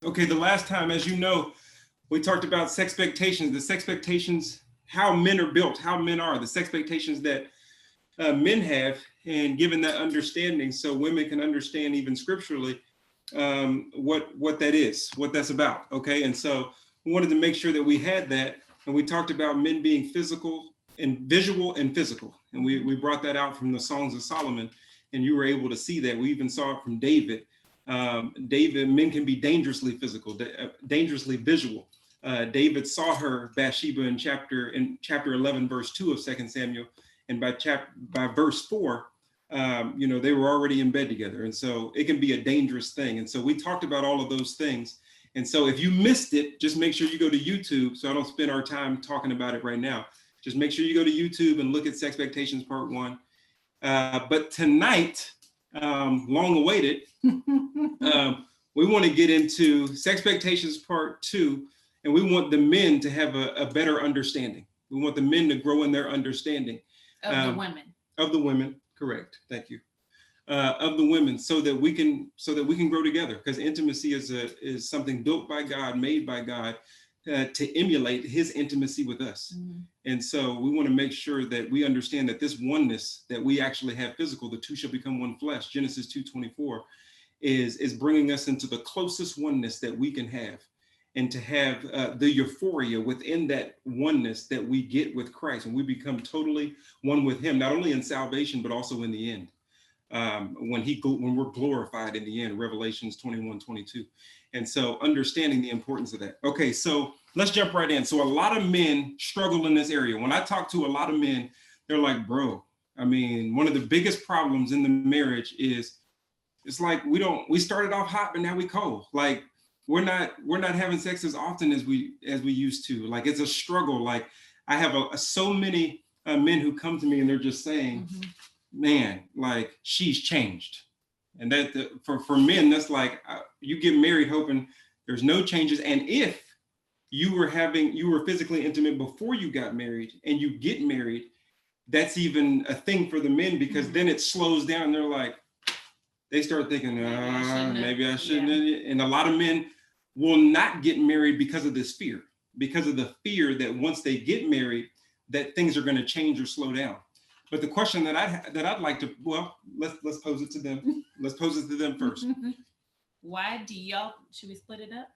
Okay, the last time, as you know, we talked about sexpectations, the sexpectations, how men are built, how men are, the sexpectations that men have, and given that understanding, so women can understand even scripturally what that is, what that's about. Okay, and so we wanted to make sure that we had that, and we talked about men being physical and visual and physical, and we brought that out from the Songs of Solomon, and you were able to see that. We even saw it from David. David, men can be dangerously physical, dangerously visual. David saw her, Bathsheba, in chapter 11, verse 2 of 2 Samuel, and by verse 4, they were already in bed together, and so it can be a dangerous thing. And so we talked about all of those things. And so if you missed it, just make sure you go to YouTube, so I don't spend our time talking about it right now. Just make sure you go to YouTube and look at Sexpectations Part 1. But tonight, long awaited, we want to get into Sexpectations Part 2, and we want the men to have a better understanding. We want the men to grow in their understanding. Of the women. Of the women, correct. Thank you. Of the women, so that we can grow together, because intimacy is something built by God, made by God, to emulate his intimacy with us. Mm-hmm. And so we want to make sure that we understand that this oneness that we actually have physical, the two shall become one flesh, Genesis 2:24, is bringing us into the closest oneness that we can have, and to have the euphoria within that oneness that we get with Christ, and we become totally one with him, not only in salvation, but also in the end. When we're glorified in the end, Revelations 21:22. And so understanding the importance of that. Okay, so let's jump right in. So a lot of men struggle in this area. When I talk to a lot of men, they're like, bro, I mean, one of the biggest problems in the marriage is, it's like we started off hot, but now we cold. Like we're not having sex as often as we used to. Like it's a struggle. Like I have so many men who come to me and they're just saying, mm-hmm. Man, like she's changed. And that for men, that's like you get married hoping there's no changes. And if you were physically intimate before you got married and you get married, that's even a thing for the men, because mm-hmm. then it slows down. They're like, they start thinking, maybe I shouldn't. Yeah. And a lot of men will not get married because of this fear, because of the fear that once they get married, that things are going to change or slow down. But the question that I'd like to, let's pose it to them. Let's pose it to them first. Why do y'all, should we split it up?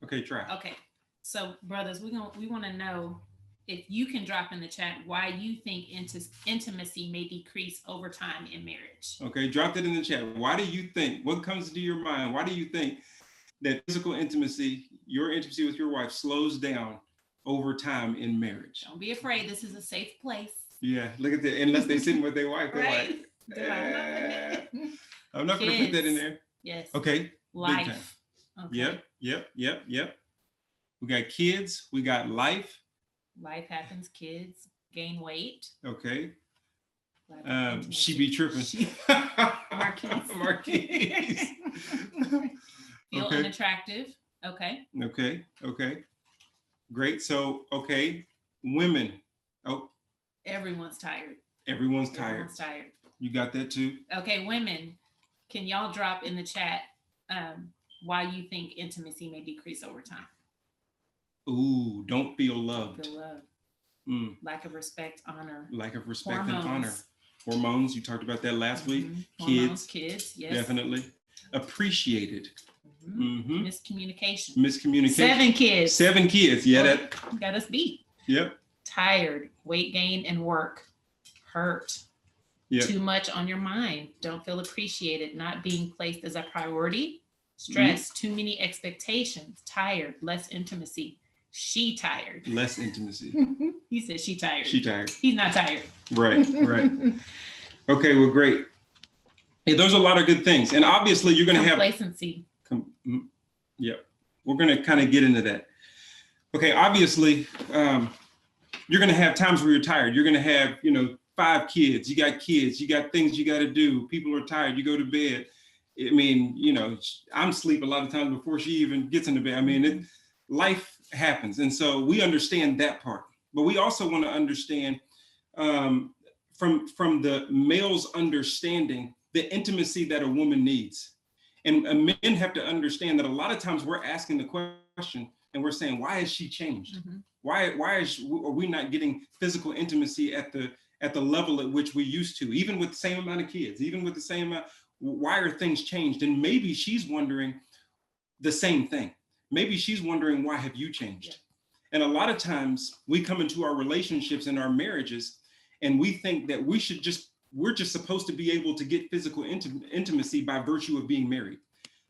Okay, try. Okay. So brothers, we want to know if you can drop in the chat why you think intimacy may decrease over time in marriage. Okay, drop it in the chat. Why do you think, what comes to your mind? Why do you think that physical intimacy, your intimacy with your wife, slows down over time in marriage? Don't be afraid. This is a safe place. Yeah, look at that. Unless they're sitting with their wife, they're right. Like, I'm not going to put that in there. Yes. Okay. Life. Okay. Yep. We got kids. We got life. Life happens. Kids gain weight. Okay. She be tripping. Marquise. Feel unattractive. Okay. Okay. Great. So, okay. Women. Oh. Everyone's tired. Everyone's tired. You got that too? Okay, women, can y'all drop in the chat why you think intimacy may decrease over time? Ooh, don't feel loved. Feel loved. Mm. Lack of respect, honor. Lack of respect and honor. Hormones, you talked about that last week. Hormones, kids, yes. Definitely. Appreciated. Mm-hmm. Miscommunication. 7 kids. Yeah, that got us beat. Yep. Tired, weight gain and work, hurt, too much on your mind, don't feel appreciated, not being placed as a priority, stress, too many expectations, tired, less intimacy, she tired. Less intimacy. He said she tired. She tired. He's not tired. Right. Okay, well, great. Hey, there's a lot of good things. And obviously you're going to have complacency. Yep. We're going to kind of get into that. Okay, obviously, you're going to have times where you're tired. You're going to have, 5 kids. You got things you got to do. People are tired. You go to bed. I mean, I'm asleep a lot of times before she even gets into bed. I mean, life happens. And so we understand that part. But we also want to understand from the male's understanding, the intimacy that a woman needs. And men have to understand that a lot of times we're asking the question and we're saying, why has she changed? Mm-hmm. Why are we not getting physical intimacy at the level at which we used to, even with the same amount of kids, even with the same amount, why are things changed? And maybe she's wondering the same thing. Maybe she's wondering, why have you changed? Yeah. And a lot of times we come into our relationships and our marriages and we think that we're just supposed to be able to get physical intimacy by virtue of being married.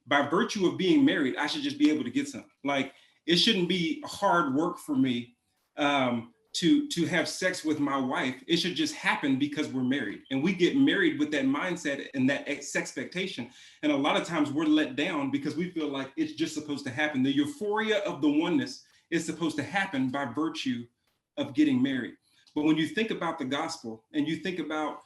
By virtue of being married, I should just be able to get some. Like, it shouldn't be hard work for me to have sex with my wife. It should just happen because we're married. And we get married with that mindset and that sexpectation. And a lot of times we're let down because we feel like it's just supposed to happen. The euphoria of the oneness is supposed to happen by virtue of getting married. But when you think about the gospel and you think about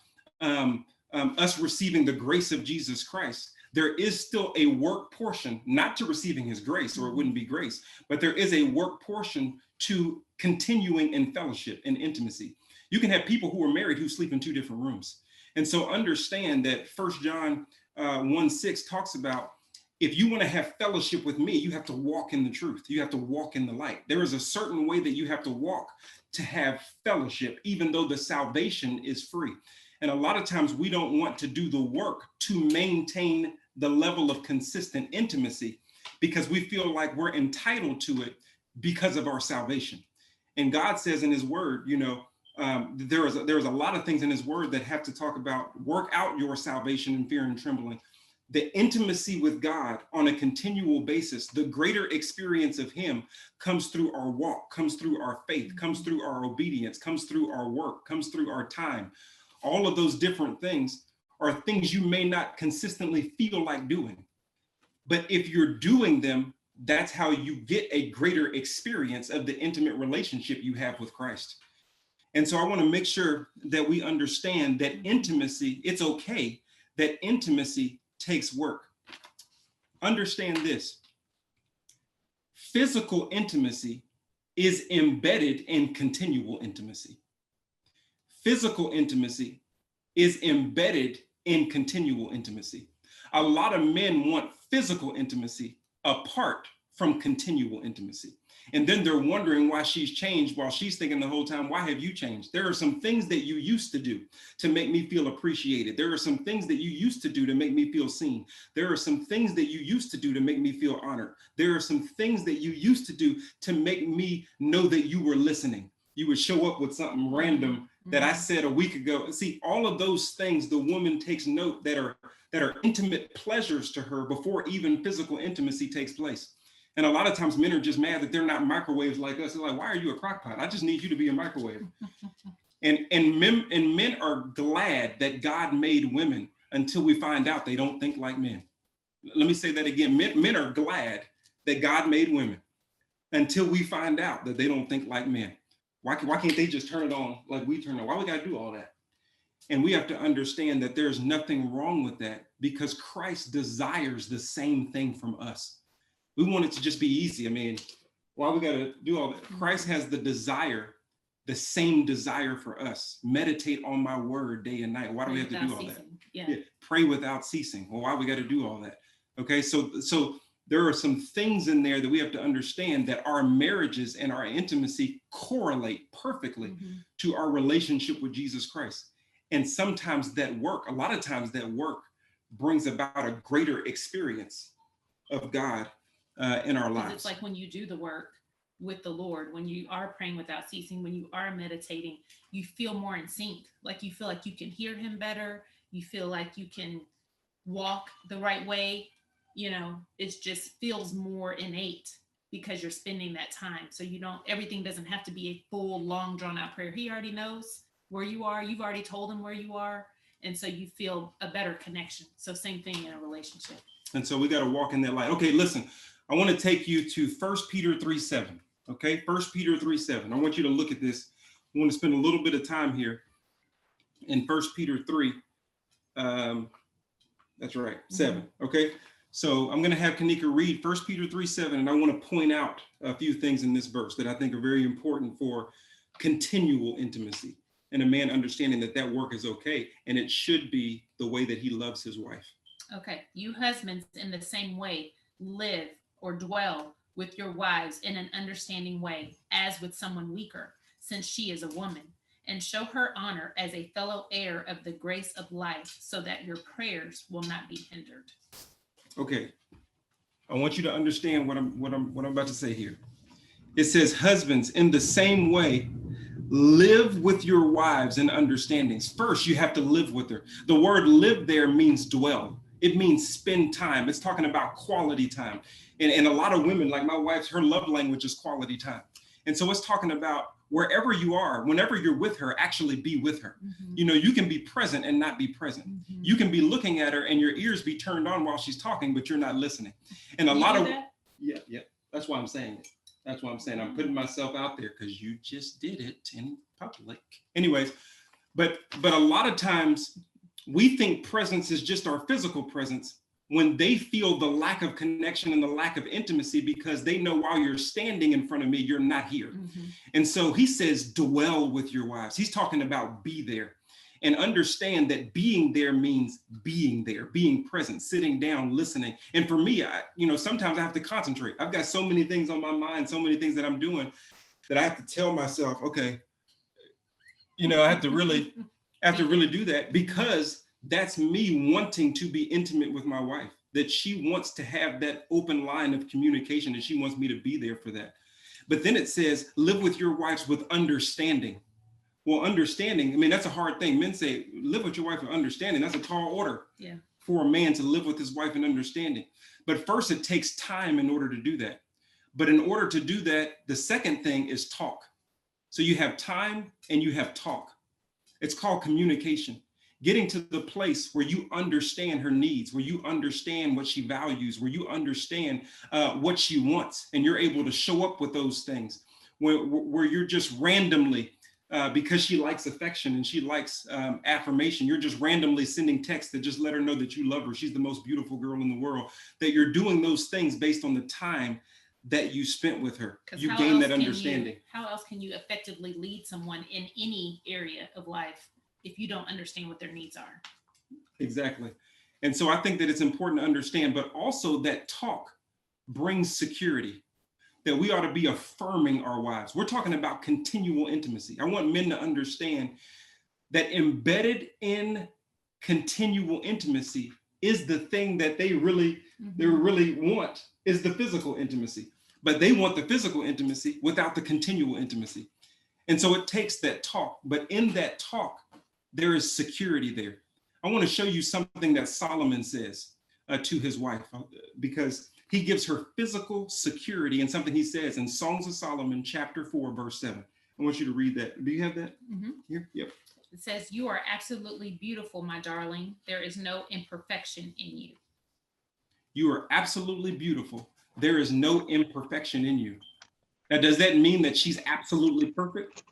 us receiving the grace of Jesus Christ, there is still a work portion, not to receiving his grace, or it wouldn't be grace, but there is a work portion to continuing in fellowship and intimacy. You can have people who are married who sleep in two different rooms. And so understand that 1 John 1:6 talks about, if you want to have fellowship with me, you have to walk in the truth. You have to walk in the light. There is a certain way that you have to walk to have fellowship, even though the salvation is free. And a lot of times we don't want to do the work to maintain the level of consistent intimacy because we feel like we're entitled to it because of our salvation. And God says in his word, there is a lot of things in his word that have to talk about work out your salvation in fear and trembling. The intimacy with God on a continual basis, the greater experience of him comes through our walk, comes through our faith, comes through our obedience, comes through our work, comes through our time. All of those different things are things you may not consistently feel like doing. But if you're doing them, that's how you get a greater experience of the intimate relationship you have with Christ. And so I want to make sure that we understand that intimacy, it's okay that intimacy takes work. Understand this. Physical intimacy is embedded in continual intimacy. Physical intimacy is embedded in continual intimacy. A lot of men want physical intimacy apart from continual intimacy. And then they're wondering why she's changed, while she's thinking the whole time, why have you changed? There are some things that you used to do to make me feel appreciated. There are some things that you used to do to make me feel seen. There are some things that you used to do to make me feel honored. There are some things that you used to do to make me know that you were listening. You would show up with something random that I said a week ago. See, all of those things, the woman takes note that are intimate pleasures to her before even physical intimacy takes place. And a lot of times men are just mad that they're not microwaves like us. They're like, why are you a crock pot? I just need you to be a microwave. and men are glad that God made women until we find out they don't think like men. Let me say that again. Men are glad that God made women until we find out that they don't think like men. Why can't they just turn it on like we turn it on? Why we got to do all that? And we have to understand that there's nothing wrong with that because Christ desires the same thing from us. We want it to just be easy. I mean, why we got to do all that? Christ has the same desire for us. Meditate on my word day and night. Why do we have to do all that? Yeah. Pray without ceasing. Well, why we got to do all that? Okay, so there are some things in there that we have to understand that our marriages and our intimacy correlate perfectly to our relationship with Jesus Christ. And sometimes a lot of times that work brings about a greater experience of God in our lives. It's like when you do the work with the Lord, when you are praying without ceasing, when you are meditating, you feel more in sync. Like you feel like you can hear him better. You feel like you can walk the right way. It just feels more innate because you're spending that time. So everything doesn't have to be a full, long, drawn out prayer. He already knows where you are. You've already told him where you are. And so you feel a better connection. So same thing in a relationship. And so we got to walk in that light. Okay, listen, I want to take you to 1 Peter 3:7. Okay, 1 Peter 3:7. I want you to look at this. I want to spend a little bit of time here in 1 Peter 3. That's right, 7. Okay, so I'm going to have Kanika read 1 Peter 3:7, and I want to point out a few things in this verse that I think are very important for continual intimacy and a man understanding that work is okay, and it should be the way that he loves his wife. Okay. You husbands, in the same way, live or dwell with your wives in an understanding way, as with someone weaker, since she is a woman, and show her honor as a fellow heir of the grace of life, so that your prayers will not be hindered. Okay. I want you to understand what I'm about to say here. It says, husbands, in the same way, live with your wives in understandings. First, you have to live with her. The word live there means dwell. It means spend time. It's talking about quality time. And a lot of women, like my wife's, her love language is quality time. And so it's talking about wherever you are, whenever you're with her, actually be with her. Mm-hmm. You know, you can be present and not be present. Mm-hmm. You can be looking at her and your ears be turned on while she's talking, but you're not listening. And a lot of, yeah, that's why I'm saying it. That's why I'm saying I'm putting myself out there, because you just did it in public. Anyways, but a lot of times we think presence is just our physical presence, when they feel the lack of connection and the lack of intimacy, because they know while you're standing in front of me, you're not here. Mm-hmm. And so he says, dwell with your wives. He's talking about be there. And understand that being there means being there, being present, sitting down, listening. And for me, sometimes I have to concentrate. I've got so many things on my mind, so many things that I'm doing, that I have to tell myself, okay, I have to really do that, because that's me wanting to be intimate with my wife, that she wants to have that open line of communication, and she wants me to be there for that. But then it says, live with your wives with understanding. Well, understanding, that's a hard thing. Men say, live with your wife with understanding. That's a tall order for a man to live with his wife in understanding. But first, it takes time in order to do that. But in order to do that, the second thing is talk. So you have time and you have talk. It's called communication. Getting to the place where you understand her needs, where you understand what she values, where you understand what she wants, and you're able to show up with those things, where you're just randomly, because she likes affection and she likes affirmation, you're just randomly sending texts that just let her know that you love her. She's the most beautiful girl in the world. That you're doing those things based on the time that you spent with her. You gain that understanding. How else can you effectively lead someone in any area of life if you don't understand what their needs are? Exactly. And so I think that it's important to understand, but also that talk brings security, that we ought to be affirming our wives. We're talking about continual intimacy. I want men to understand that embedded in continual intimacy is the thing that they really want, is the physical intimacy. But they want the physical intimacy without the continual intimacy. And so it takes that talk, but in that talk, there is security there. I want to show you something that Solomon says to his wife, because he gives her physical security, and something he says in Songs of Solomon, chapter 4, verse 7. I want you to read that. Do you have that? Mm-hmm. Here? Yep. It says, "You are absolutely beautiful, my darling. There is no imperfection in you." You are absolutely beautiful. There is no imperfection in you. Now, does that mean that she's absolutely perfect?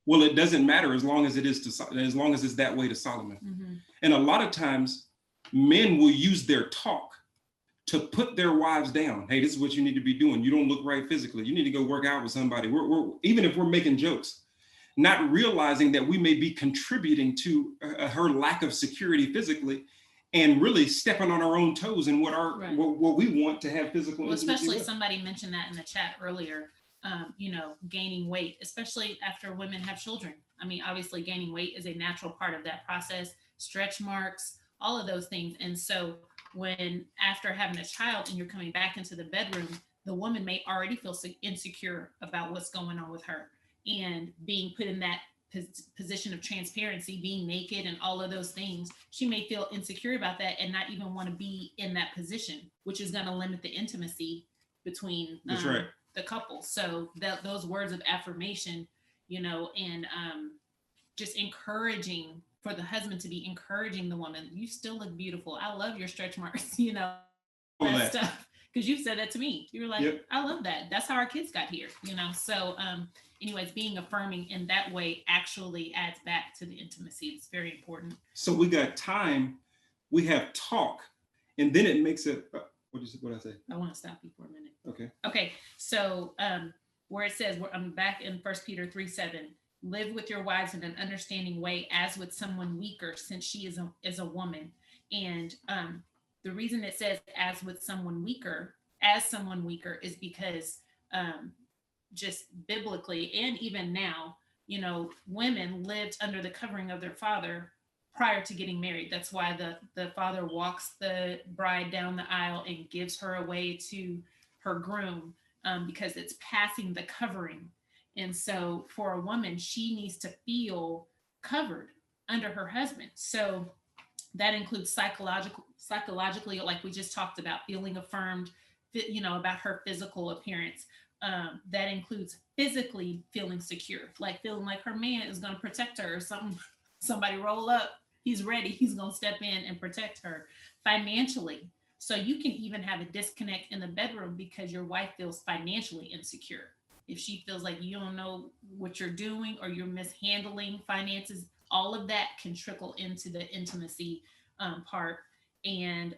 Well, it doesn't matter as long as it's that way to Solomon. Mm-hmm. And a lot of times, men will use their talk to put their wives down. Hey, this is what you need to be doing. You don't look right physically. You need to go work out with somebody. We're even if we're making jokes, not realizing that we may be contributing to her lack of security physically, and really stepping on our own toes in what we want to have physical intimacy especially with. Somebody mentioned that in the chat earlier. Gaining weight, especially after women have children. Obviously gaining weight is a natural part of that process, stretch marks, all of those things. And so when after having a child and you're coming back into the bedroom, the woman may already feel insecure about what's going on with her, and being put in that position of transparency, being naked and all of those things, she may feel insecure about that and not even want to be in that position, which is going to limit the intimacy between That's right. the couple. So those words of affirmation, and just encouraging, for the husband to be encouraging the woman, you still look beautiful. I love your stretch marks, that stuff. Because you've said that to me. You were like, yep. I love that. That's how our kids got here, So anyways, being affirming in that way actually adds back to the intimacy. It's very important. So we got time, we have talk, and then it makes it, what did I say? I want to stop you for a minute. Okay. So where it says, I'm back in 1 Peter 3:7, live with your wives in an understanding way, as with someone weaker, since she is a woman. And The reason it says as someone weaker is because just biblically and even now, women lived under the covering of their father prior to getting married. That's why the father walks the bride down the aisle and gives her away to her groom, because it's passing the covering. And so for a woman, she needs to feel covered under her husband. So that includes psychologically, like we just talked about, feeling affirmed, about her physical appearance. That includes physically feeling secure, like feeling like her man is going to protect her or something. Somebody roll up, he's ready, he's going to step in and protect her. Financially, so you can even have a disconnect in the bedroom because your wife feels financially insecure. If she feels like you don't know what you're doing or you're mishandling finances, all of that can trickle into the intimacy part. And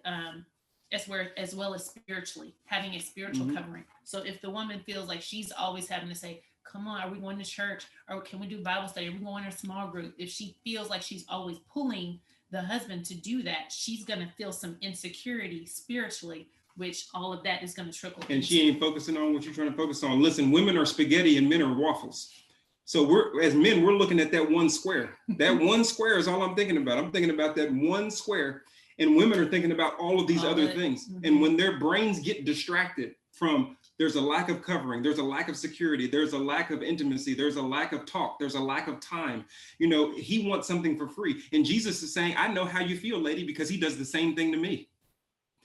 as well as spiritually, having a spiritual covering. So if the woman feels like she's always having to say, come on, are we going to church? Or can we do Bible study? Are we going to a small group? If she feels like she's always pulling the husband to do that, she's going to feel some insecurity spiritually, which all of that is going to trickle and into. She ain't focusing on what you're trying to focus on. Listen, women are spaghetti and men are waffles. So as men, we're looking at that one square. That one square is all I'm thinking about. I'm thinking about that one square. And women are thinking about all of these other things. And when their brains get distracted from, there's a lack of covering, there's a lack of security, there's a lack of intimacy, there's a lack of talk, there's a lack of time. He wants something for free. And Jesus is saying, I know how you feel, lady, because he does the same thing to me.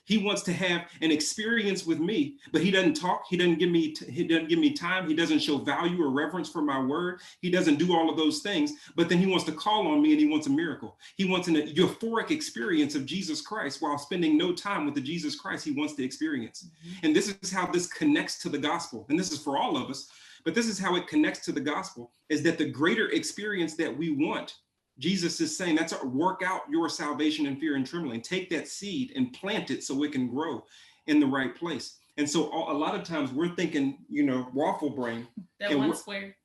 He wants to have an experience with me, but he doesn't talk. He doesn't give me time. He doesn't show value or reverence for my word. He doesn't do all of those things, but then he wants to call on me and he wants a miracle. He wants an euphoric experience of Jesus Christ while spending no time with the Jesus Christ he wants to experience. And this is how this connects to the gospel. And this is for all of us, but this is how it connects to the gospel, is that the greater experience that we want, Jesus is saying, that's work out your salvation in fear and trembling. Take that seed and plant it so it can grow in the right place. And so a lot of times we're thinking, waffle brain. That one square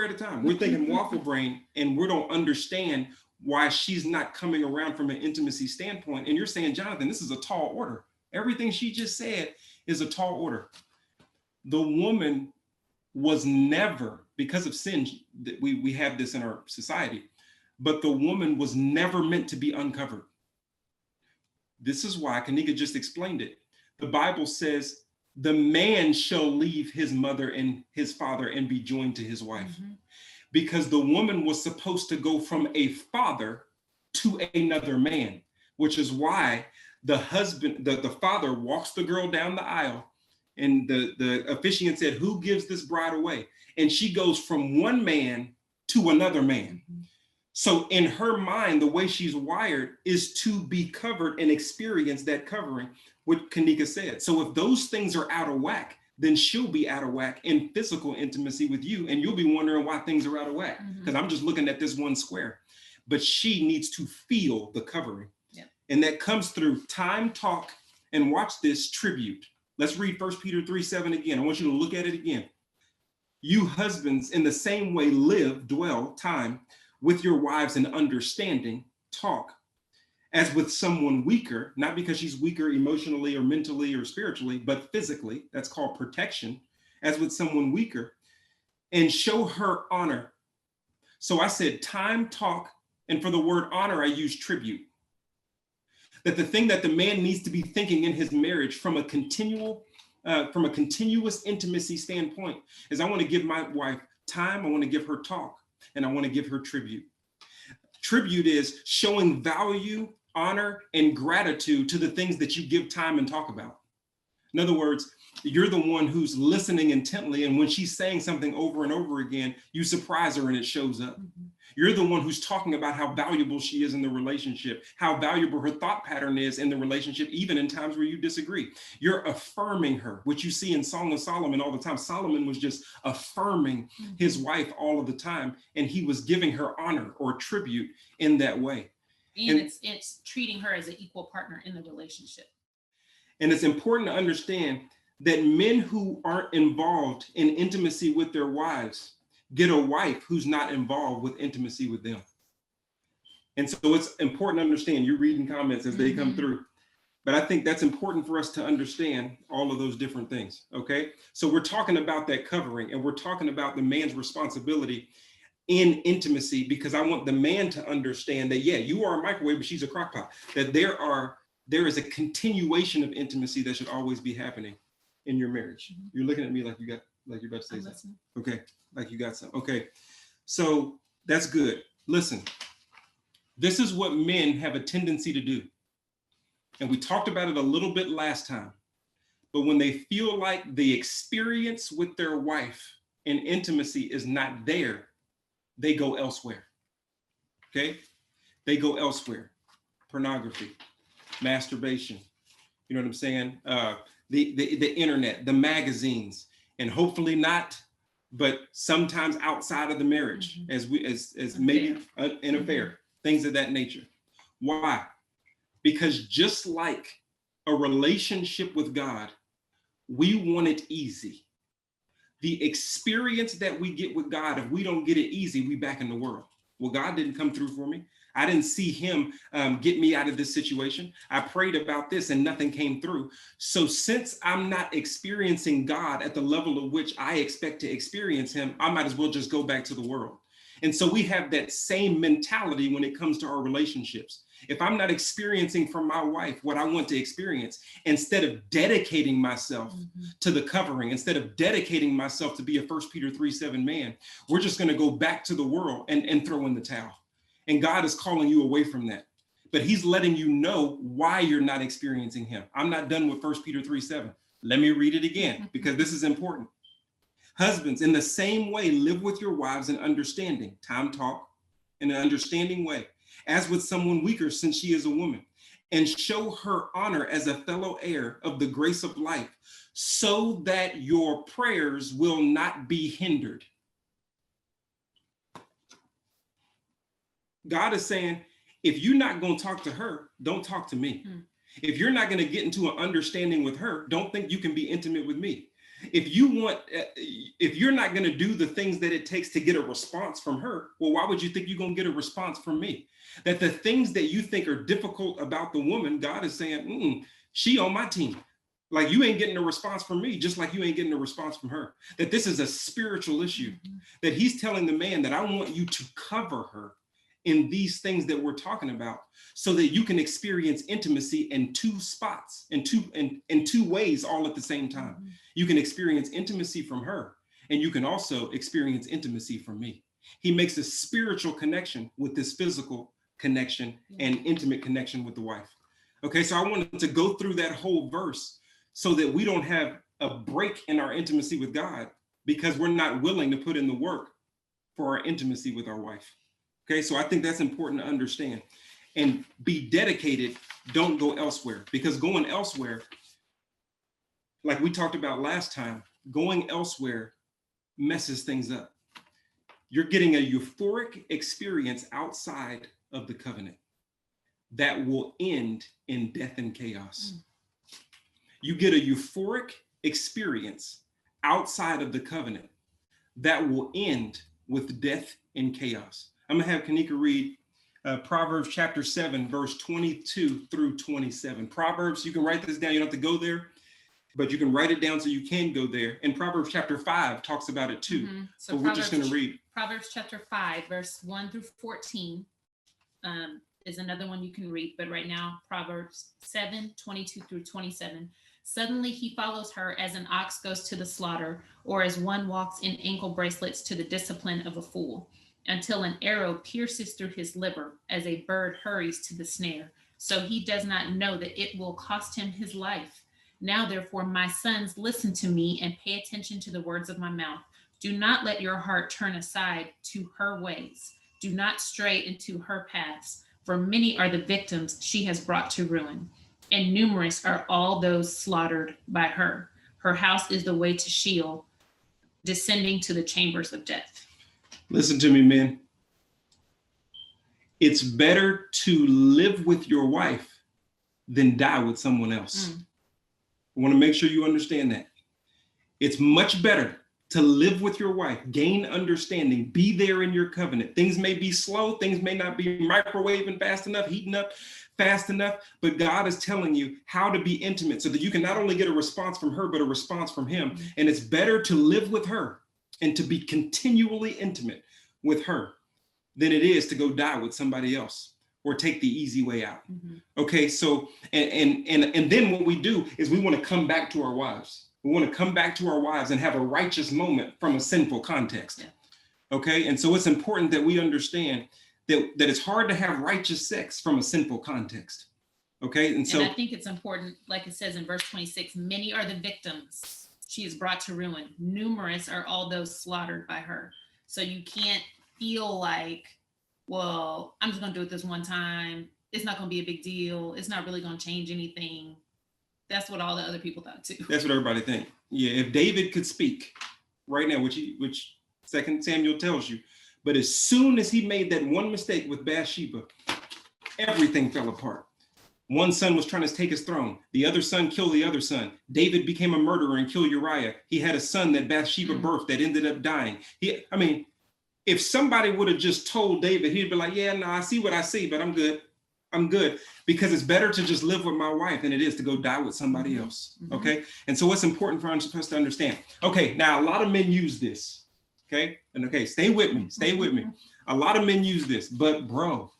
at a time. We're thinking waffle brain, and we don't understand why she's not coming around from an intimacy standpoint. And you're saying, Jonathan, this is a tall order. Everything she just said is a tall order. The woman was never, because of sin, that we have this in our society, but the woman was never meant to be uncovered. This is why Kanika just explained it. The Bible says the man shall leave his mother and his father and be joined to his wife, because the woman was supposed to go from a father to another man, which is why the husband, the father walks the girl down the aisle. And the officiant said, who gives this bride away? And she goes from one man to another man. So in her mind, the way she's wired is to be covered and experience that covering, what Kanika said. So if those things are out of whack, then she'll be out of whack in physical intimacy with you. And you'll be wondering why things are out of whack, because I'm just looking at this one square. But she needs to feel the covering. Yep. And that comes through time, talk, and watch this, tribute. Let's read 1 Peter 3:7 again. I want you to look at it again. You husbands, in the same way, dwell time with your wives in understanding, talk, as with someone weaker, not because she's weaker emotionally or mentally or spiritually, but physically. That's called protection, as with someone weaker, and show her honor. So I said time, talk, and for the word honor, I use tribute. That the thing that the man needs to be thinking in his marriage from a continuous intimacy standpoint is, I want to give my wife time, I want to give her talk, and I want to give her tribute. Tribute is showing value, honor, and gratitude to the things that you give time and talk about. In other words, you're the one who's listening intently, and when she's saying something over and over again, you surprise her and it shows up. You're the one who's talking about how valuable she is in the relationship, how valuable her thought pattern is in the relationship, even in times where you disagree. You're affirming her, which you see in Song of Solomon all the time. Solomon was just affirming his wife all of the time, and he was giving her honor or tribute in that way. And it's treating her as an equal partner in the relationship. And it's important to understand that men who aren't involved in intimacy with their wives get a wife who's not involved with intimacy with them. And so it's important to understand, you're reading comments as they come through. But I think that's important for us to understand all of those different things, okay? So we're talking about that covering, and we're talking about the man's responsibility in intimacy, because I want the man to understand that, yeah, you are a microwave, but she's a crock pot, that there is a continuation of intimacy that should always be happening in your marriage. Mm-hmm. You're looking at me like you're about to say something. Listening. Okay, like you got something. Okay, so that's good. Listen, this is what men have a tendency to do. And we talked about it a little bit last time. But when they feel like the experience with their wife in intimacy is not there, they go elsewhere. Okay? They go elsewhere. Pornography, masturbation, you know what I'm saying? The internet, the magazines, and hopefully not, but sometimes outside of the marriage, mm-hmm. as maybe an affair, mm-hmm. things of that nature. Why? Because just like a relationship with God, we want it easy. The experience that we get with God, if we don't get it easy, we back in the world. Well, God didn't come through for me. I didn't see him get me out of this situation. I prayed about this and nothing came through. So since I'm not experiencing God at the level of which I expect to experience him, I might as well just go back to the world. And so we have that same mentality when it comes to our relationships. If I'm not experiencing from my wife what I want to experience, instead of dedicating myself mm-hmm. to the covering, instead of dedicating myself to be a 1 Peter 3:7 man, we're just going to go back to the world and throw in the towel. And God is calling you away from that. But he's letting you know why you're not experiencing him. I'm not done with 1 Peter 3:7. Let me read it again, because this is important. Husbands, in the same way, live with your wives in understanding, time talk, in an understanding way, as with someone weaker, since she is a woman, and show her honor as a fellow heir of the grace of life, so that your prayers will not be hindered. God is saying, if you're not going to talk to her, don't talk to me. If you're not going to get into an understanding with her, don't think you can be intimate with me. If you're not going to do the things that it takes to get a response from her, well, why would you think you're going to get a response from me? That the things that you think are difficult about the woman, God is saying, she on my team. Like, you ain't getting a response from me, just like you ain't getting a response from her. That this is a spiritual issue. Mm-hmm. That he's telling the man that I want you to cover her in these things that we're talking about, so that you can experience intimacy in two spots, in two ways, all at the same time. Mm-hmm. You can experience intimacy from her, and you can also experience intimacy from me. He makes a spiritual connection with this physical connection and intimate connection with the wife. Okay, so I wanted to go through that whole verse so that we don't have a break in our intimacy with God because we're not willing to put in the work for our intimacy with our wife. Okay, so I think that's important to understand. And be dedicated, don't go elsewhere, because going elsewhere, like we talked about last time, going elsewhere messes things up. You're getting a euphoric experience outside of the covenant that will end in death and chaos. You get a euphoric experience outside of the covenant that will end with death and chaos. I'm going to have Kanika read Proverbs chapter 7, verse 22 through 27. Proverbs, you can write this down. You don't have to go there, but you can write it down so you can go there. And Proverbs chapter 5 talks about it too. Mm-hmm. So we're just going to read. Proverbs chapter 5, verse 1 through 14 is another one you can read. But right now, Proverbs 7, 22 through 27. Suddenly he follows her as an ox goes to the slaughter, or as one walks in ankle bracelets to the discipline of a fool, until an arrow pierces through his liver, as a bird hurries to the snare. So he does not know that it will cost him his life. Now, therefore, my sons, listen to me and pay attention to the words of my mouth. Do not let your heart turn aside to her ways. Do not stray into her paths, for many are the victims she has brought to ruin, and numerous are all those slaughtered by her. Her house is the way to Sheol, descending to the chambers of death. Listen to me, men. It's better to live with your wife than die with someone else. I want to make sure you understand that. It's much better to live with your wife, gain understanding, be there in your covenant. Things may be slow, things may not be microwaving fast enough, heating up fast enough, but God is telling you how to be intimate so that you can not only get a response from her, but a response from him. And it's better to live with her and to be continually intimate with her than it is to go die with somebody else or take the easy way out. Okay, so and then what we do is we want to come back to our wives. We want to come back to our wives and have a righteous moment from a sinful context. Yeah. Okay, and so it's important that we understand that it's hard to have righteous sex from a sinful context. Okay, and so I think it's important, like it says in verse 26, many are the victims she is brought to ruin. Numerous are all those slaughtered by her. So you can't feel like, well, I'm just going to do it this one time. It's not going to be a big deal. It's not really going to change anything. That's what all the other people thought too. That's what everybody think. Yeah, if David could speak right now, which 2 Samuel tells you, but as soon as he made that one mistake with Bathsheba, everything fell apart. One son was trying to take his throne. The other son killed the other son. David became a murderer and killed Uriah. He had a son that Bathsheba birthed that ended up dying. If somebody would have just told David, he'd be like, yeah, no, I see what I see, but I'm good. I'm good, because it's better to just live with my wife than it is to go die with somebody else. Okay. And so it's important for us to understand. Okay. Now, a lot of men use this. Okay. And okay, stay with me. Stay with me. A lot of men use this, but bro,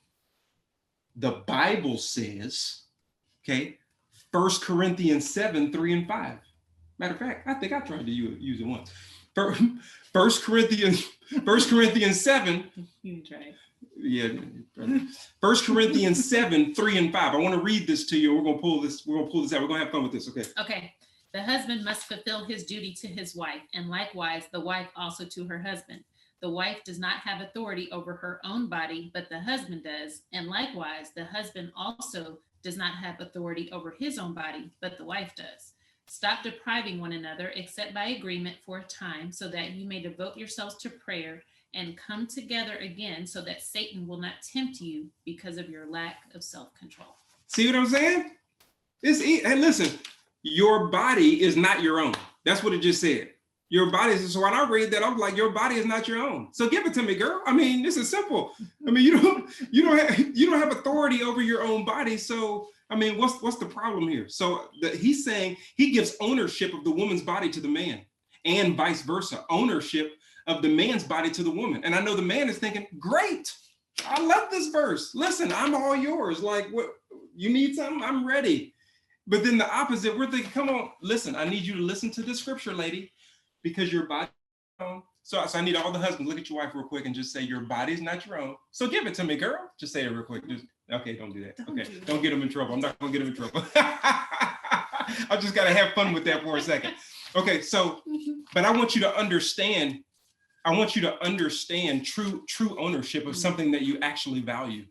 the Bible says, okay, 1 Corinthians 7, 3 and 5. Matter of fact, I think I tried to use it once. 1 Corinthians 7. You tried. Yeah. 1 Corinthians 7, 3 and 5. I want to read this to you. We're going to pull this out. We're going to have fun with this. Okay. Okay. The husband must fulfill his duty to his wife, and likewise the wife also to her husband. The wife does not have authority over her own body, but the husband does. And likewise, the husband also does not have authority over his own body, but the wife does. Stop depriving one another, except by agreement for a time, so that you may devote yourselves to prayer and come together again, so that Satan will not tempt you because of your lack of self-control. See what I'm saying? And listen, your body is not your own. That's what it just said. Your body is, so when I read that, I'm like, your body is not your own. So give it to me, girl. I mean, this is simple. I mean, you don't have authority over your own body. So, I mean, what's the problem here? So he's saying he gives ownership of the woman's body to the man, and vice versa, ownership of the man's body to the woman. And I know the man is thinking, great, I love this verse. Listen, I'm all yours. Like, what, you need something? I'm ready. But then the opposite, we're thinking, come on, listen, I need you to listen to the scripture, lady, because your body, so I need all the husbands, look at your wife real quick and just say, your body is not your own. So give it to me, girl. Just say it real quick. Okay, don't do that. Don't get them in trouble. I'm not gonna get them in trouble. I just gotta have fun with that for a second. Okay, so, but I want you to understand true ownership of something that you actually value.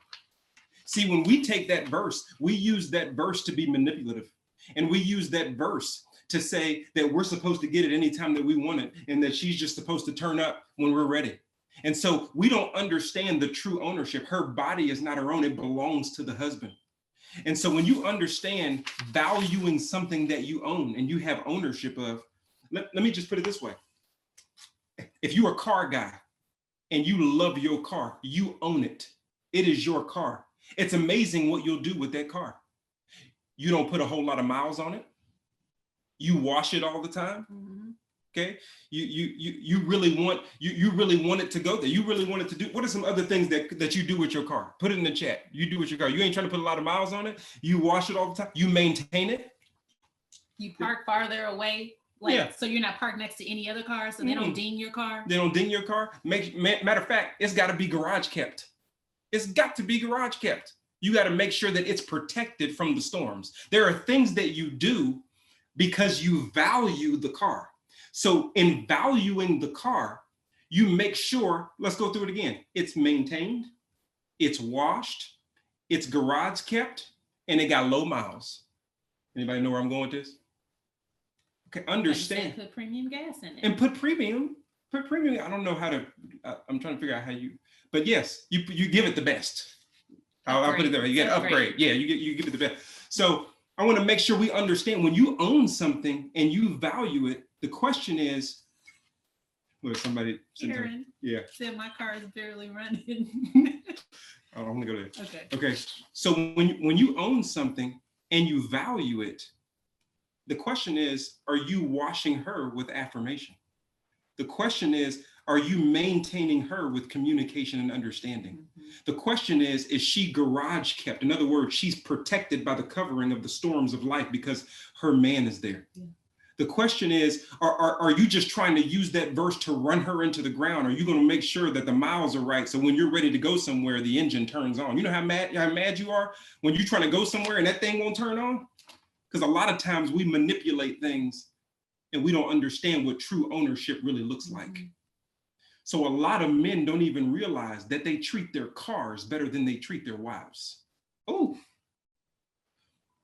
See, when we take that verse, we use that verse to be manipulative. And we use that verse to say that we're supposed to get it anytime that we want it, and that she's just supposed to turn up when we're ready. And so we don't understand the true ownership. Her body is not her own, it belongs to the husband. And so when you understand valuing something that you own and you have ownership of, let me just put it this way. If you're a car guy and you love your car, you own it. It is your car. It's amazing what you'll do with that car. You don't put a whole lot of miles on it. You wash it all the time. Okay. You really want it to go there. You really want it to do. What are some other things that you do with your car? Put it in the chat. You do with your car. You ain't trying to put a lot of miles on it. You wash it all the time. You maintain it. You park farther away. So you're not parked next to any other car, so they don't ding your car. They don't ding your car. Matter of fact, it's got to be garage kept. It's got to be garage kept. You got to make sure that it's protected from the storms. There are things that you do because you value the car. So in valuing the car, you make sure, let's go through it again. It's maintained, it's washed, it's garage kept, and it got low miles. Anybody know where I'm going with this? Okay, understand. Put premium gas in it. And put premium. I don't know how to, I'm trying to figure out how you, but yes, you give it the best. I'll put it there. You get upgrade. Yeah, you give it the best. So I want to make sure we understand when you own something and you value it, the question is, Well, somebody. Karen. Yeah. Said my car is barely running. I don't want to go there. Okay. Okay. So when you own something and you value it, the question is, are you washing her with affirmation? The question is, are you maintaining her with communication and understanding? Mm-hmm. The question is she garage kept? In other words, she's protected by the covering of the storms of life because her man is there. Yeah. The question is, are you just trying to use that verse to run her into the ground? Are you going to make sure that the miles are right so when you're ready to go somewhere, the engine turns on? You know how mad you are when you're trying to go somewhere and that thing won't turn on? Because a lot of times we manipulate things and we don't understand what true ownership really looks like. Mm-hmm. So a lot of men don't even realize that they treat their cars better than they treat their wives. Oh,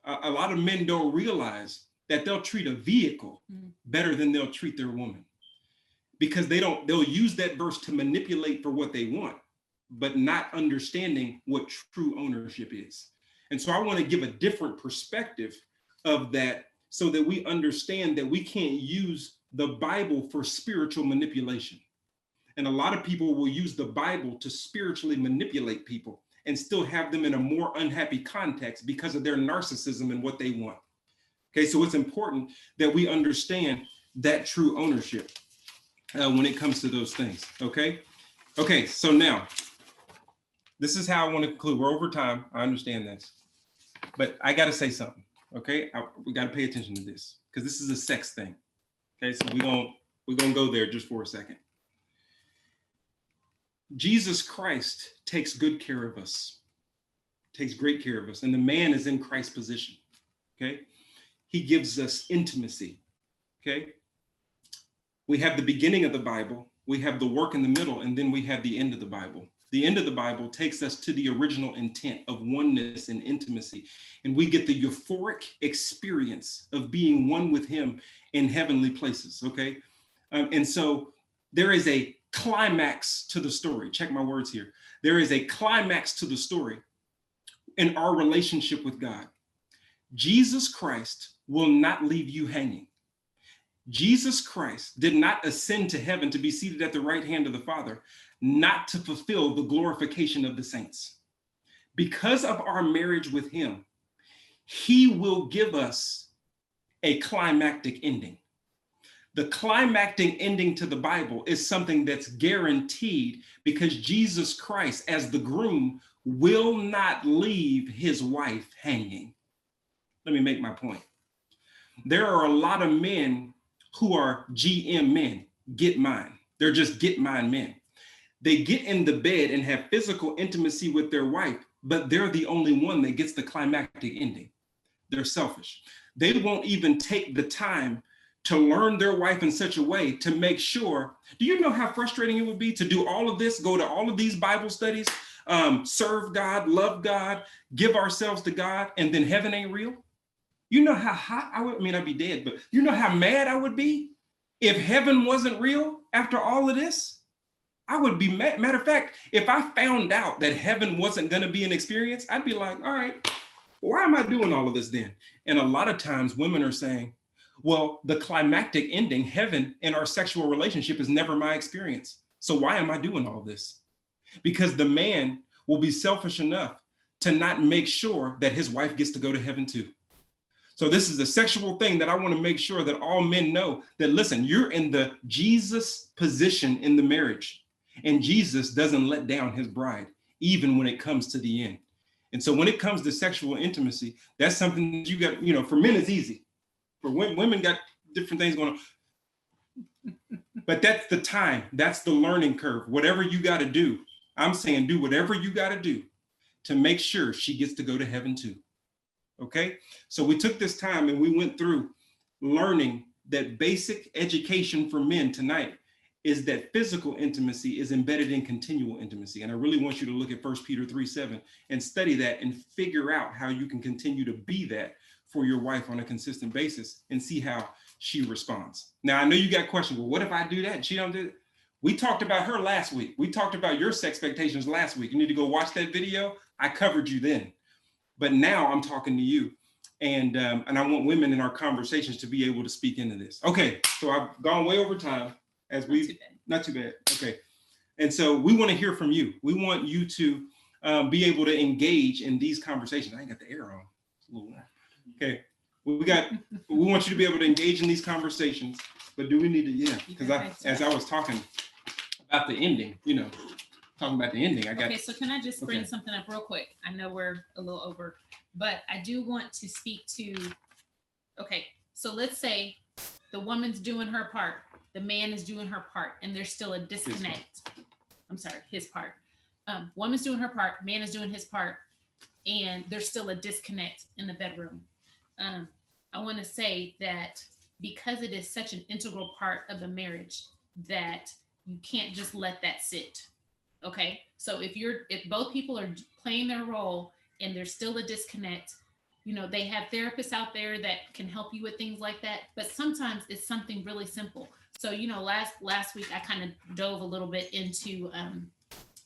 a lot of men don't realize that they'll treat a vehicle better than they'll treat their woman, because they'll use that verse to manipulate for what they want, but not understanding what true ownership is. And so I want to give a different perspective of that so that we understand that we can't use the Bible for spiritual manipulation. And a lot of people will use the Bible to spiritually manipulate people and still have them in a more unhappy context because of their narcissism and what they want. Okay, so it's important that we understand that true ownership when it comes to those things, okay? Okay, so now, this is how I want to conclude. We're over time, I understand this. But I gotta say something, okay? We gotta pay attention to this, because this is a sex thing, okay? So we're gonna go there just for a second. Jesus Christ takes good care of us, takes great care of us, and the man is in Christ's position, okay? He gives us intimacy, okay? We have the beginning of the Bible, we have the work in the middle, and then we have the end of the Bible. The end of the Bible takes us to the original intent of oneness and intimacy, and we get the euphoric experience of being one with him in heavenly places, okay? And so there is a climax to the story. Check my words here. There is a climax to the story in our relationship with God. Jesus Christ will not leave you hanging. Jesus Christ did not ascend to heaven to be seated at the right hand of the Father, not to fulfill the glorification of the saints. Because of our marriage with him, he will give us a climactic ending. The climactic ending to the Bible is something that's guaranteed because Jesus Christ, as the groom, will not leave his wife hanging. Let me make my point. There are a lot of men who are GM men, get mine. They're just get mine men. They get in the bed and have physical intimacy with their wife, but they're the only one that gets the climactic ending. They're selfish. They won't even take the time to learn their wife in such a way to make sure. Do you know how frustrating it would be to do all of this, go to all of these Bible studies, serve God, love God, give ourselves to God, and then heaven ain't real? You know how hot I'd be dead, but you know how mad I would be if heaven wasn't real after all of this? I would be mad. Matter of fact, if I found out that heaven wasn't going to be an experience, I'd be like, all right, why am I doing all of this then? And a lot of times women are saying, well, the climactic ending, heaven in our sexual relationship is never my experience. So why am I doing all this? Because the man will be selfish enough to not make sure that his wife gets to go to heaven too. So this is a sexual thing that I want to make sure that all men know that, listen, you're in the Jesus position in the marriage, and Jesus doesn't let down his bride, even when it comes to the end. And so when it comes to sexual intimacy, that's something that you got, for men, it's easy. For women got different things going on. But that's the time. That's the learning curve. Whatever you got to do, I'm saying do whatever you got to do to make sure she gets to go to heaven too. Okay? So we took this time and we went through learning that basic education for men tonight is that physical intimacy is embedded in continual intimacy. And I really want you to look at 1 Peter 3:7 and study that and figure out how you can continue to be that for your wife on a consistent basis and see how she responds. Now, I know you got questions. Well, what if I do that and she don't do it? We talked about her last week. We talked about your Sexpectations last week. You need to go watch that video. I covered you then. But now I'm talking to you. And I want women in our conversations to be able to speak into this. Okay, so I've gone way over time. as we not too bad. Okay. And so we want to hear from you. We want you to be able to engage in these conversations. I ain't got the air on. It's a little warm. Okay. We want you to be able to engage in these conversations, but do we need to, because as I was talking about the ending, talking about the ending, okay, so can I just bring something up real quick? I know we're a little over, but I do want to speak to, okay, so let's say the woman's doing her part, the man is doing her part, and there's still a disconnect. I'm sorry, his part. Woman's doing her part, man is doing his part, and there's still a disconnect in the bedroom. I want to say that because it is such an integral part of the marriage that you can't just let that sit. Okay, so if both people are playing their role and there's still a disconnect, they have therapists out there that can help you with things like that. But sometimes it's something really simple. So last week I kind of dove a little bit into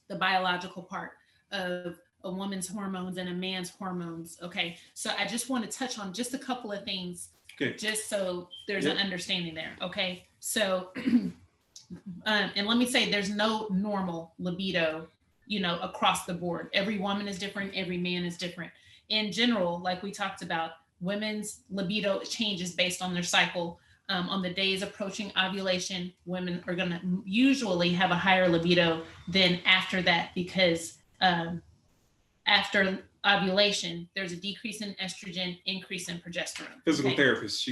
the biological part of a woman's hormones and a man's hormones. Okay, so I just want to touch on just a couple of things, just so there's an understanding there. Okay, so and let me say, there's no normal libido, across the board. Every woman is different. Every man is different. In general, like we talked about, women's libido changes based on their cycle. On the days approaching ovulation, women are going to usually have a higher libido than after that, because after ovulation, there's a decrease in estrogen, increase in progesterone. Physical therapist,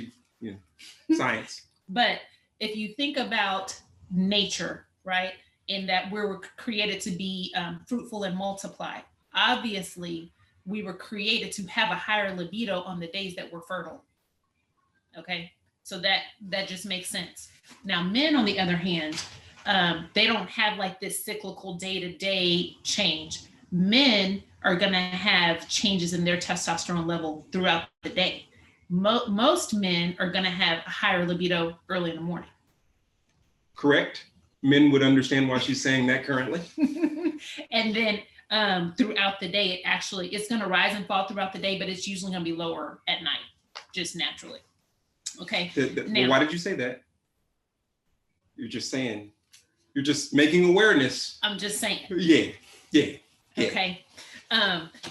science. But if you think about nature, right, in that we were created to be fruitful and multiply, obviously we were created to have a higher libido on the days that we're fertile. Okay, so that just makes sense. Now, men, on the other hand, they don't have like this cyclical day-to-day change. Men are going to have changes in their testosterone level throughout the day. Most men are going to have a higher libido early in the morning. Correct. Men would understand why she's saying that currently. And then throughout the day, it's going to rise and fall throughout the day, but it's usually going to be lower at night, just naturally. Okay. Now, why did you say that? You're just making awareness. I'm just saying. Yeah. Okay.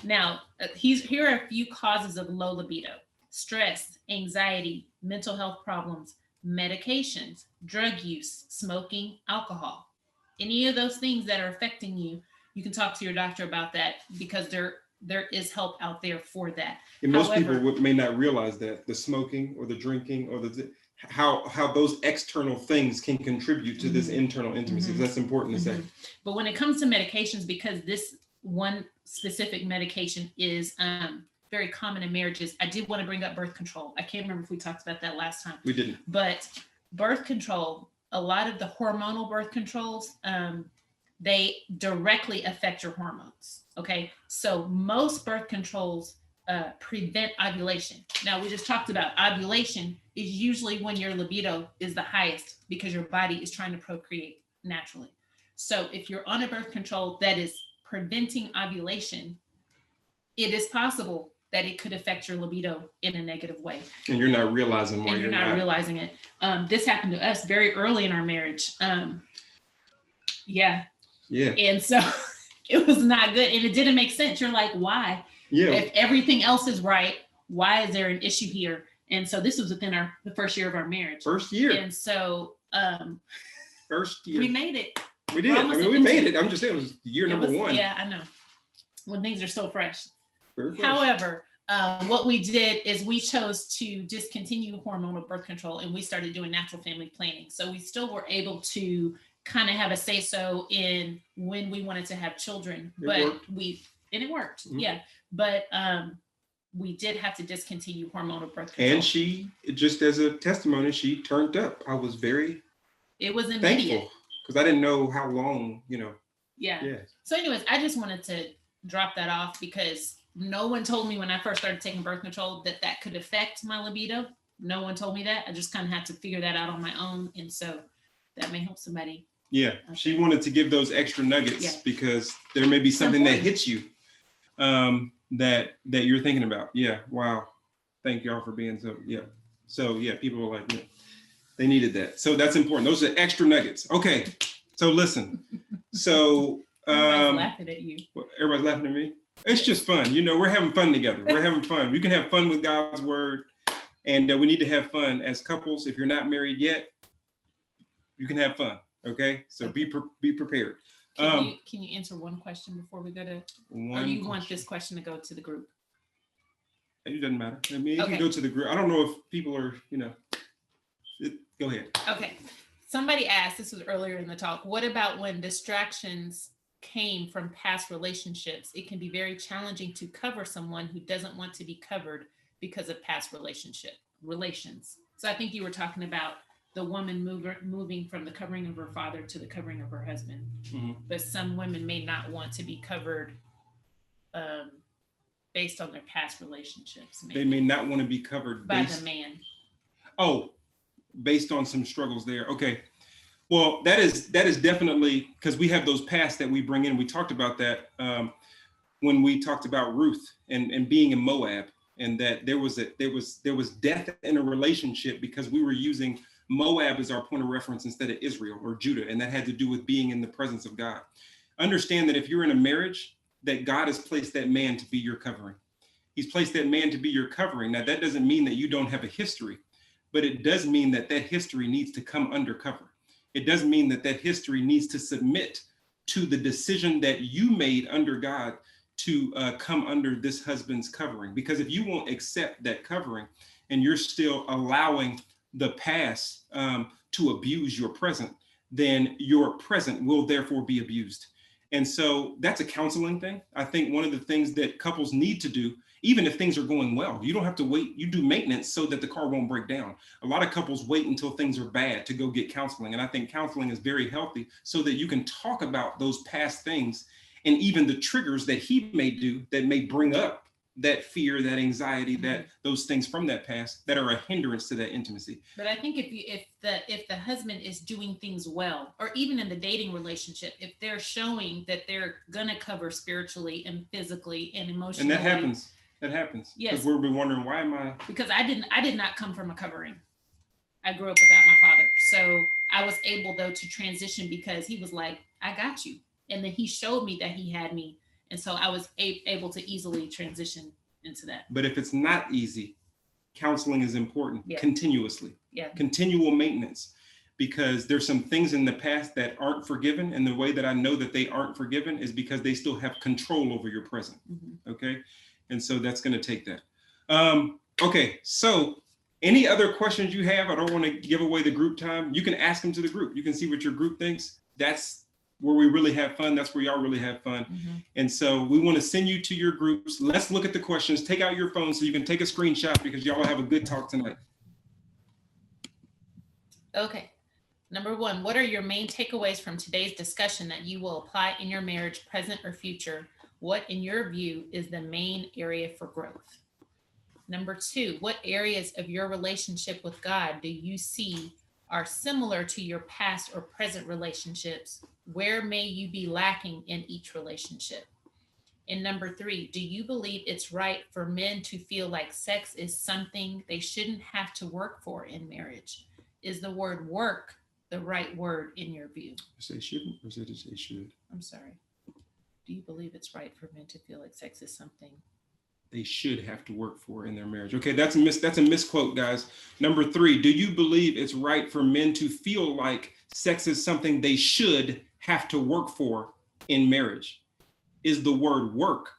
Now, here are a few causes of low libido: stress, anxiety, mental health problems, medications, drug use, smoking, alcohol. Any of those things that are affecting you, you can talk to your doctor about that, because there is help out there for that. And most people may not realize that the smoking or the drinking or how those external things can contribute to this internal intimacy. That's important to say. But when it comes to medications, because this one specific medication is very common in marriages, I did want to bring up birth control. I can't remember if we talked about that last time. We didn't. But birth control, a lot of the hormonal birth controls, they directly affect your hormones. Okay, so most birth controls prevent ovulation. Now, we just talked about ovulation is usually when your libido is the highest, because your body is trying to procreate naturally. So if you're on a birth control that is preventing ovulation, it is possible that it could affect your libido in a negative way. And you're not realizing why you're not realizing it. This happened to us very early in our marriage. Yeah. And so it was not good, and it didn't make sense. You're like, why? Yeah. If everything else is right, why is there an issue here? And so this was within the first year of our marriage. First year. And so first year. We made it. We did. We made it. I'm just saying it was year number one. Yeah, I know. When things are so fresh. However, what we did is we chose to discontinue hormonal birth control, and we started doing natural family planning. So we still were able to kind of have a say-so in when we wanted to have children, but it worked. Yeah. But we did have to discontinue hormonal birth control. And she, just as a testimony, she turned up. I was it was immediate. Because I didn't know how long, Yeah. So anyways, I just wanted to drop that off, because no one told me when I first started taking birth control that could affect my libido. No one told me that. I just kind of had to figure that out on my own. And so that may help somebody. Yeah. Okay. She wanted to give those extra nuggets because there may be something that hits you that you're thinking about. Yeah. Wow. Thank y'all for being so, yeah. So yeah, people are like, They needed that. So that's important. Those are extra nuggets. Okay. So listen. So everybody's laughing at you. Everybody's laughing at me. It's just fun. You know, we're having fun together. We're having fun. We can have fun with God's word. And we need to have fun as couples. If you're not married yet, you can have fun. Okay. So be prepared. Can you answer one question before we go to, or you want this question to go to the group? It doesn't matter. I mean, it can go to the group. I don't know if people are, go ahead. Okay. Somebody asked, this was earlier in the talk, what about when distractions came from past relationships? It can be very challenging to cover someone who doesn't want to be covered because of past relations. So I think you were talking about the woman moving from the covering of her father to the covering of her husband. Mm-hmm. But some women may not want to be covered based on their past relationships. Maybe. They may not want to be covered by the man. Oh, based on some struggles there. Okay. Well, that is definitely, because we have those past that we bring in. We talked about that when we talked about Ruth and being in Moab, and that there was death in a relationship because we were using Moab as our point of reference instead of Israel or Judah, and that had to do with being in the presence of God. Understand that if you're in a marriage, that God has placed that man to be your covering. He's placed that man to be your covering. Now, that doesn't mean that you don't have a history, but it does mean that history needs to come under cover. It does mean that history needs to submit to the decision that you made under God to come under this husband's covering. Because if you won't accept that covering and you're still allowing the past to abuse your present, then your present will therefore be abused. And so that's a counseling thing. I think one of the things that couples need to do, even if things are going well, you don't have to wait. You do maintenance so that the car won't break down. A lot of couples wait until things are bad to go get counseling. And I think counseling is very healthy so that you can talk about those past things and even the triggers that he may do that may bring up that fear, that anxiety, that those things from that past that are a hindrance to that intimacy. But I think if the husband is doing things well, or even in the dating relationship, if they're showing that they're gonna cover spiritually and physically and emotionally, and that happens. Yes, because we'll be wondering, why am I? Because I did not come from a covering. I grew up without my father, so I was able though to transition because he was like, "I got you," and then he showed me that he had me. And so I was able to easily transition into that. But if it's not easy, counseling is important. Continuously. Yeah. Continual maintenance, because there's some things in the past that aren't forgiven. And the way that I know that they aren't forgiven is because they still have control over your present. Mm-hmm. Okay. And so that's going to take that. Okay. So any other questions you have? I don't want to give away the group time. You can ask them to the group. You can see what your group thinks. That's where we really have fun. That's where y'all really have fun. Mm-hmm. And so we want to send you to your groups. Let's look at the questions. Take out your phone so you can take a screenshot because y'all have a good talk tonight. Okay. Number 1, what are your main takeaways from today's discussion that you will apply in your marriage, present or future? What, in your view, is the main area for growth? Number 2, what areas of your relationship with God do you see are similar to your past or present relationships? Where may you be lacking in each relationship? And number 3, do you believe it's right for men to feel like sex is something they shouldn't have to work for in marriage? Is the word work the right word in your view? Say shouldn't or say should? I'm sorry. Do you believe it's right for men to feel like sex is something they should have to work for in their marriage? Okay, that's a misquote, guys. Number 3, do you believe it's right for men to feel like sex is something they should have to work for in marriage? Is the word work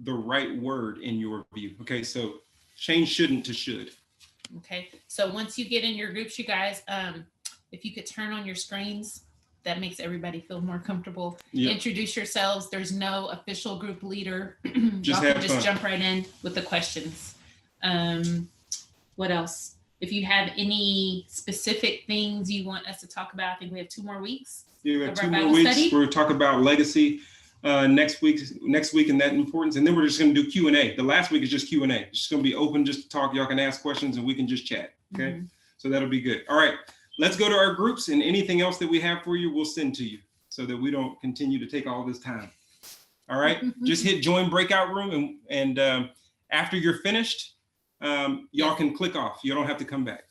the right word in your view? Okay, so change shouldn't to should. Okay, so once you get in your groups, you guys, if you could turn on your screens, that makes everybody feel more comfortable. Yep. Introduce yourselves. There's no official group leader. Y'all can just jump right in with the questions. What else? If you have any specific things you want us to talk about, I think we have 2 more weeks. Yeah, we have 2 more weeks. We're going to talk about legacy next week and that importance. And then we're just going to do Q&A. The last week is just Q&A. It's just going to be open just to talk. Y'all can ask questions and we can just chat. Okay. Mm-hmm. So that'll be good. All right. Let's go to our groups, and anything else that we have for you, we'll send to you so that we don't continue to take all this time. All right. Just hit join breakout room. And after you're finished, y'all can click off. You don't have to come back.